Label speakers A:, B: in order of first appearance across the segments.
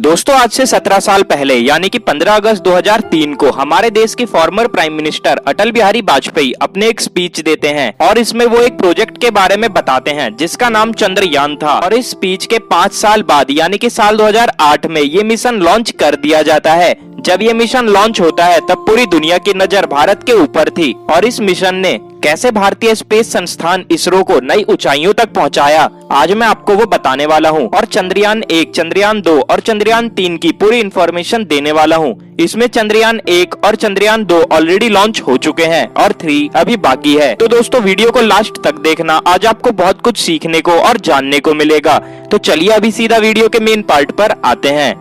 A: दोस्तों आज से 17 साल पहले यानी कि 15 अगस्त 2003 को हमारे देश के former prime minister Atal Bihari Vajpayee अपने एक स्पीच देते हैं और इसमें वो एक प्रोजेक्ट के बारे में बताते हैं जिसका नाम चंद्रयान था। और इस स्पीच के 5 साल बाद यानी कि साल 2008 में ये मिशन लॉन्च कर दिया जाता है। जब ये मिशन लॉन्च होता है तब पूरी दुनिया की नजर भारत के ऊपर थी और इस मिशन ने कैसे भारतीय स्पेस संस्थान इसरो को नई ऊंचाइयों तक पहुंचाया, आज मैं आपको वो बताने वाला हूं। और चंद्रयान 1, चंद्रयान 2 और चंद्रयान 3 की पूरी इन्फॉर्मेशन देने वाला हूं। इसमें चंद्रयान 1 और चंद्रयान 2 ऑलरेडी लॉन्च हो चुके हैं और 3 अभी बाकी है। तो दोस्तों वीडियो को लास्ट तक देखना, आज आपको बहुत कुछ सीखने को और जानने को मिलेगा। तो चलिए अभी सीधा वीडियो के मेन पार्ट पर आते हैं।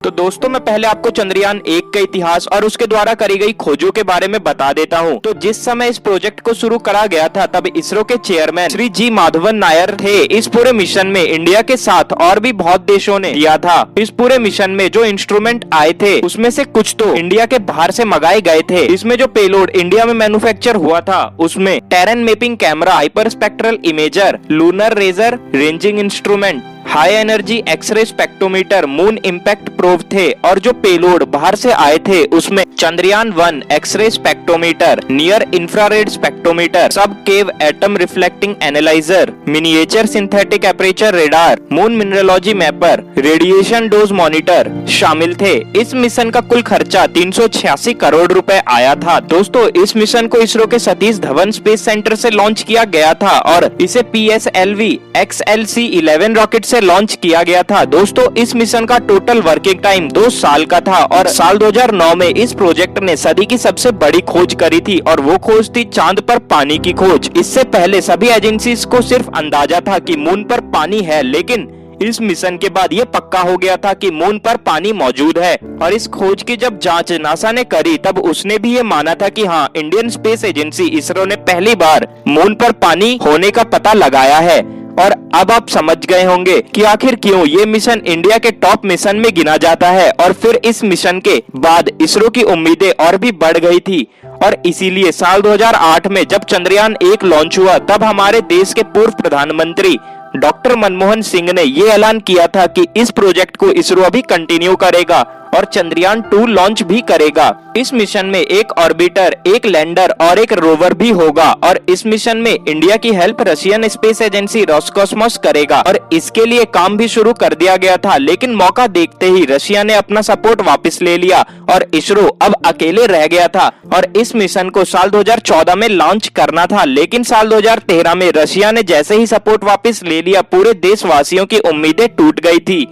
A: तो दोस्तों मैं पहले आपको चंद्रयान 1 का इतिहास और उसके द्वारा करी गई खोजों के बारे में बता देता हूं। तो जिस समय इस प्रोजेक्ट को शुरू करा गया था तब इसरो के चेयरमैन श्री जी माधवन नायर थे। इस पूरे मिशन में इंडिया के साथ और भी बहुत देशों ने दिया था। इस पूरे मिशन में जो इंस्ट्रूमेंट आए थे उसमें से कुछ तो इंडिया के बाहर से मंगाए गए थे। इसमें जो पेलोड इंडिया में मैन्युफैक्चर हुआ था उसमें terrain mapping camera, hyper spectral imager, lunar laser ranging instrument, high energy X ray spectrometer, moon impact probe थे। और जो पेलोड बाहर से आए थे उसमें Chandrayaan 1 X ray spectrometer, near infrared spectrometer, sub keV atom reflecting analyser, miniature synthetic aperture radar, moon mineralogy mapper, radiation dose monitor शामिल थे। इस मिशन का कुल खर्चा 386 करोड़ रुपए आया था। दोस्तों इस मिशन को इसरो के सतीश धवन स्पेस सेंटर से लॉन्च किया गया था और इसे PSLV XLC-11 रॉकेट से लॉन्च किया गया था। दोस्तों इस मिशन का टोटल वर्किंग टाइम 2 साल का था और साल 2009 में इस प्रोजेक्ट ने सदी की सबसे बड़ी खोज करी थी और वो खोज थी चांद पर पानी की खोज। इससे पहले सभी एजेंसीज को सिर्फ अंदाजा था कि मून पर पानी है, लेकिन इस मिशन के बाद ये पक्का हो गया था कि मून पर पानी मौजूद है। और इस खोज की जब जांच नासा ने करी तब उसने भी ये माना था कि हाँ, इंडियन स्पेस एजेंसी इसरो ने पहली बार मून पर पानी होने का पता लगाया है। और अब आप समझ गए होंगे कि आखिर क्यों ये मिशन इंडिया के टॉप मिशन में गिना जाता है। और फिर इस मिशन के बाद इसरो की उम्मीदें और भी बढ़ गई थी और इसीलिए साल 2008 में जब चंद्रयान 1 लॉन्च हुआ तब हमारे देश के पूर्व प्रधानमंत्री डॉक्टर मनमोहन सिंह ने ये ऐलान किया था कि इस प्रोजेक्ट को इसरो अभी कंटिन्यू करेगा और चंद्रयान 2 लॉन्च भी करेगा। इस मिशन में एक ऑर्बिटर, एक लैंडर और एक रोवर भी होगा और इस मिशन में इंडिया की help Russian space agency Roscosmos करेगा और इसके लिए काम भी शुरू कर दिया गया था। लेकिन मौका देखते ही रशिया ने अपना सपोर्ट वापस ले लिया और इसरो अब अकेले रह गया था और इस मिशन को साल 2014 में लॉन्च करना था। लेकिन साल 2013 में रशिया ने जैसे ही सपोर्ट वापस ले लिया, पूरे देशवासियों की उम्मीदें टूट गई थी।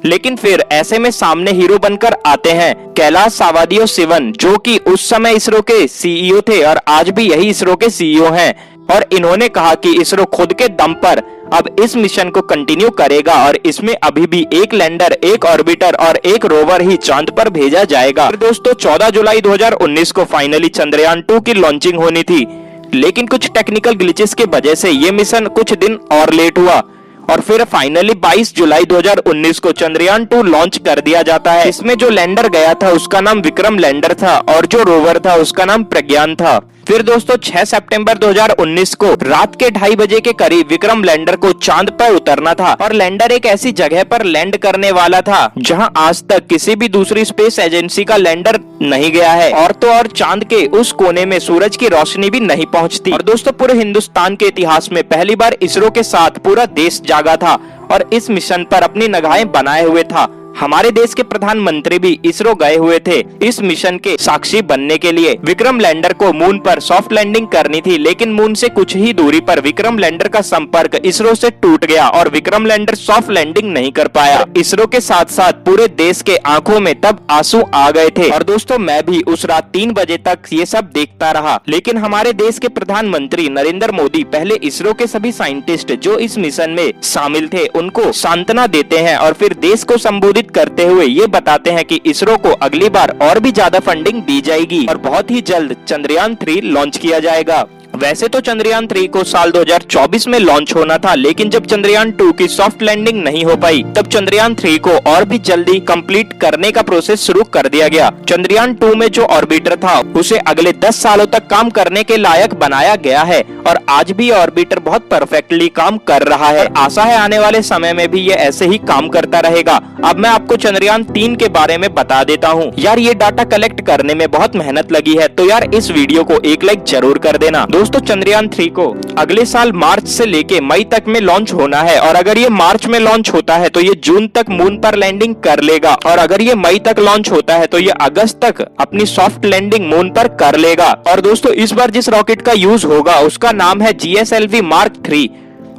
A: लेकिन फिर ऐसे में सामने हीरो बनकर आते हैं कैलाश सावदियो शिवन, जो कि उस समय इसरो के CEO थे और आज भी यही इसरो के CEO हैं। और इन्होंने कहा कि इसरो खुद के दम पर अब इस मिशन को कंटिन्यू करेगा और इसमें अभी भी एक लैंडर, एक ऑर्बिटर और एक रोवर ही चांद पर भेजा जाएगा। और दोस्तों 14 जुलाई 2019 को फाइनली चंद्रयान 2 की लॉन्चिंग होनी थी, लेकिन कुछ टेक्निकल ग्लिचेस की वजह से ये मिशन कुछ दिन और लेट हुआ और फिर फाइनली 22 जुलाई 2019 को चंद्रयान 2 लॉन्च कर दिया जाता है। इसमें जो लैंडर गया था उसका नाम विक्रम लैंडर था और जो रोवर था उसका नाम प्रज्ञान था। फिर दोस्तों 6 सितंबर 2019 को रात के 2:30 बजे के करीब विक्रम लैंडर को चांद पर उतरना था और लैंडर एक ऐसी जगह पर लैंड करने वाला था जहां आज तक किसी भी दूसरी स्पेस एजेंसी का लैंडर नहीं गया है। और तो और चांद के उस कोने में सूरज की रोशनी भी नहीं पहुंचती। और दोस्तों पूरे हिंदुस्तान के इतिहास में पहली बार इसरो के साथ पूरा देश जागा था और इस मिशन पर अपनी निगाहें बनाए हुए था। हमारे देश के प्रधानमंत्री भी इसरो गए हुए थे इस मिशन के साक्षी बनने के लिए। विक्रम लैंडर को मून पर सॉफ्ट लैंडिंग करनी थी, लेकिन मून से कुछ ही दूरी पर विक्रम लैंडर का संपर्क इसरो से टूट गया और विक्रम लैंडर सॉफ्ट लैंडिंग नहीं कर पाया। इसरो के साथ साथ पूरे देश के आंखों में तब आंसू आ गए थे। और दोस्तों मैं भी उस रात 3 बजे तक ये सब देखता रहा। लेकिन हमारे देश के प्रधानमंत्री नरेंद्र मोदी पहले इसरो के सभी साइंटिस्ट जो इस मिशन में शामिल थे उनको सांत्वना देते हैं और फिर देश को संबोधित करते हुए ये बताते हैं कि इसरो को अगली बार और भी ज्यादा फंडिंग दी जाएगी और बहुत ही जल्द चंद्रयान 3 लॉन्च किया जाएगा। वैसे तो चंद्रयान 3 को साल 2024 में लॉन्च होना था, लेकिन जब चंद्रयान 2 की सॉफ्ट लैंडिंग नहीं हो पाई तब चंद्रयान 3 को और भी जल्दी कंप्लीट करने का प्रोसेस शुरू कर दिया गया। चंद्रयान 2 में जो ऑर्बिटर था उसे अगले 10 सालों तक काम करने के लायक बनाया गया है और आज भी ऑर्बिटर बहुत परफेक्टली काम कर रहा है। आशा है आने वाले समय में भी ये ऐसे ही काम करता रहेगा। अब मैं आपको चंद्रयान 3 के बारे में बता देता हूँ। यार ये डाटा कलेक्ट करने में बहुत मेहनत लगी है, तो यार इस वीडियो को एक लाइक जरूर कर देना। दोस्तों चंद्रयान 3 को अगले साल मार्च से लेके मई तक में लॉन्च होना है और अगर ये मार्च में लॉन्च होता है तो ये जून तक मून पर लैंडिंग कर लेगा और अगर ये मई तक लॉन्च होता है तो ये अगस्त तक अपनी सॉफ्ट लैंडिंग मून पर कर लेगा। और दोस्तों इस बार जिस रॉकेट का यूज होगा उसका नाम है GSLV Mark 3।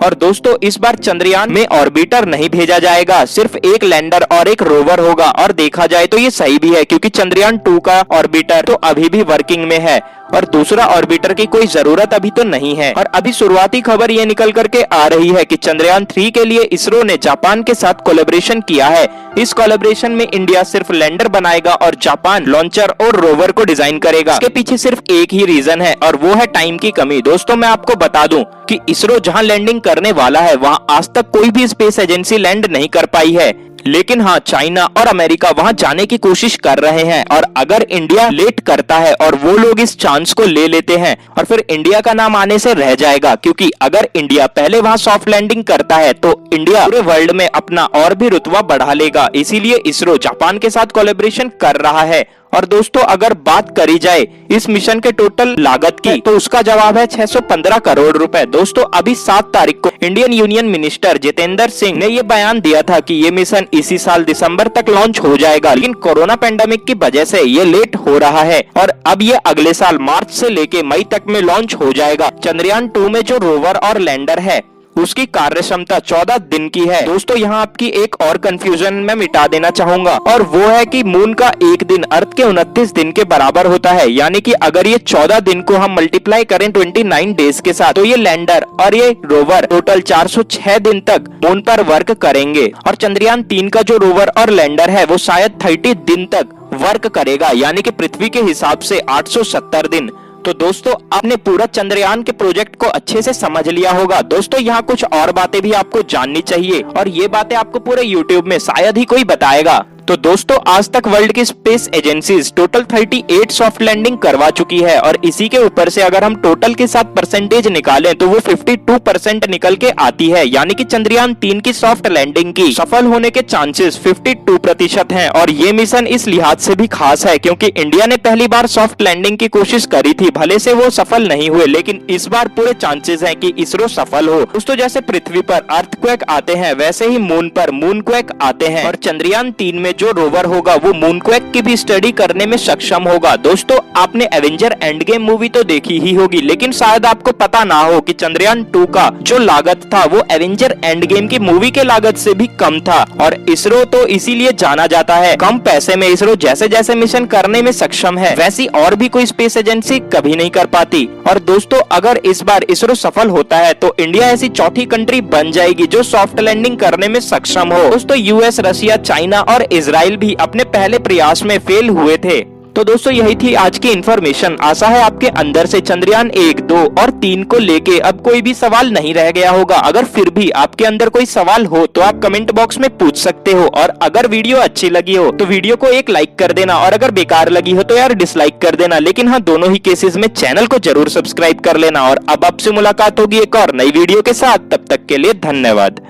A: और दोस्तों इस बार चंद्रयान में ऑर्बिटर नहीं भेजा जाएगा, सिर्फ एक लैंडर और एक रोवर होगा। और देखा जाए तो ये सही भी है क्योंकि चंद्रयान 2 का ऑर्बिटर तो अभी भी वर्किंग में है और दूसरा ऑर्बिटर की कोई जरूरत अभी तो नहीं है। और अभी शुरुआती खबर ये निकल करके आ रही है कि चंद्रयान 3 के लिए इसरो ने जापान के साथ कोलैबोरेशन किया है। इस कोलैबोरेशन में इंडिया सिर्फ लैंडर बनाएगा और जापान लॉन्चर और रोवर को डिजाइन करेगा। इसके पीछे सिर्फ एक ही रीजन है और वो है टाइम की कमी। दोस्तों मैं आपको बता दूं कि इसरो जहां लैंडिंग करने वाला है वहां आज तक कोई भी स्पेस एजेंसी लैंड नहीं कर पाई है, लेकिन हाँ चाइना और अमेरिका वहां जाने की कोशिश कर रहे हैं। और अगर इंडिया लेट करता है और वो लोग इस चांस को ले लेते हैं और फिर इंडिया का नाम आने से रह जाएगा, क्योंकि अगर इंडिया पहले वहां सॉफ्ट लैंडिंग करता है तो इंडिया पूरे वर्ल्ड में अपना और भी रुतबा बढ़ा लेगा। इसीलिए इसरो जापान के साथ कोलैबोरेशन कर रहा है। और दोस्तों अगर बात करी जाए इस मिशन के टोटल लागत की तो उसका जवाब है 615 करोड़ रुपए। दोस्तों अभी 7 तारीख को Indian union minister Jitendra Singh ने ये बयान दिया था कि ये मिशन इसी साल दिसंबर तक लॉन्च हो जाएगा, लेकिन कोरोना पेंडेमिक की वजह से ये लेट हो रहा है और अब ये अगले साल मार्च से लेके मई तक में लॉन्च हो जाएगा। चंद्रयान 2 में जो रोवर और लैंडर है उसकी कार्य क्षमता 14 दिन की है। दोस्तों यहाँ आपकी एक और कंफ्यूजन मैं मिटा देना चाहूंगा और वो है कि मून का एक दिन अर्थ के 29 दिन के बराबर होता है, यानी कि अगर ये 14 दिन को हम मल्टीप्लाई करें 29 डेज के साथ तो ये लैंडर और ये रोवर टोटल 406 दिन तक मून पर वर्क करेंगे। और चंद्रयान 3 का जो रोवर और लैंडर है वो शायद 30 दिन तक वर्क करेगा, यानी कि पृथ्वी के हिसाब से 870 दिन। तो दोस्तों आपने पूरा चंद्रयान के प्रोजेक्ट को अच्छे से समझ लिया होगा। दोस्तों यहाँ कुछ और बातें भी आपको जाननी चाहिए और ये बातें आपको पूरे YouTube में शायद ही कोई बताएगा। तो दोस्तों आज तक वर्ल्ड की space agencies total 38 soft landing करवा चुकी है और इसी के ऊपर से अगर हम टोटल के साथ परसेंटेज निकालें तो वो 52% निकल के आती है, यानी कि चंद्रयान 3 की सॉफ्ट लैंडिंग की सफल होने के चांसेस 52% हैं। और ये मिशन इस लिहाज से भी खास है क्योंकि इंडिया ने पहली बार सॉफ्ट लैंडिंग की कोशिश करी थी, भले से वो सफल नहीं हुए, लेकिन इस बार पूरे चांसेस हैं कि इसरो सफल हो। दोस्तों जैसे पृथ्वी पर अर्थक्वेक आते हैं वैसे ही मून पर मूनक्वेक आते हैं और चंद्रयान 3 में जो रोवर होगा वो मूनक्वेक की भी स्टडी करने में सक्षम होगा। दोस्तों आपने एवेंजर एंड गेम मूवी तो देखी ही होगी, लेकिन शायद आपको पता ना हो कि चंद्रयान 2 का जो लागत था वो एवेंजर एंड गेम की मूवी के लागत से भी कम था। और इसरो तो इसीलिए जाना जाता है, कम पैसे में इसरो जैसे जैसे मिशन करने में सक्षम है वैसी और भी कोई स्पेस एजेंसी कभी नहीं कर पाती। और दोस्तों अगर इस बार इसरो सफल होता है तो इंडिया ऐसी चौथी कंट्री बन जाएगी जो सॉफ्ट लैंडिंग करने में सक्षम हो। दोस्तों यूएस, रशिया, चाइना और इजराइल भी अपने पहले प्रयास में फेल हुए थे। तो दोस्तों यही थी आज की इन्फॉर्मेशन। आशा है आपके अंदर से चंद्रयान 1, 2 और 3 को लेके अब कोई भी सवाल नहीं रह गया होगा। अगर फिर भी आपके अंदर कोई सवाल हो तो आप कमेंट बॉक्स में पूछ सकते हो और अगर वीडियो अच्छी लगी हो तो वीडियो को एक लाइक कर देना और अगर बेकार लगी हो तो यार डिसलाइक कर देना। लेकिन हाँ दोनों ही केसेस में चैनल को जरूर सब्सक्राइब कर लेना। और अब आपसे मुलाकात होगी एक और नई वीडियो के साथ, तब तक के लिए धन्यवाद।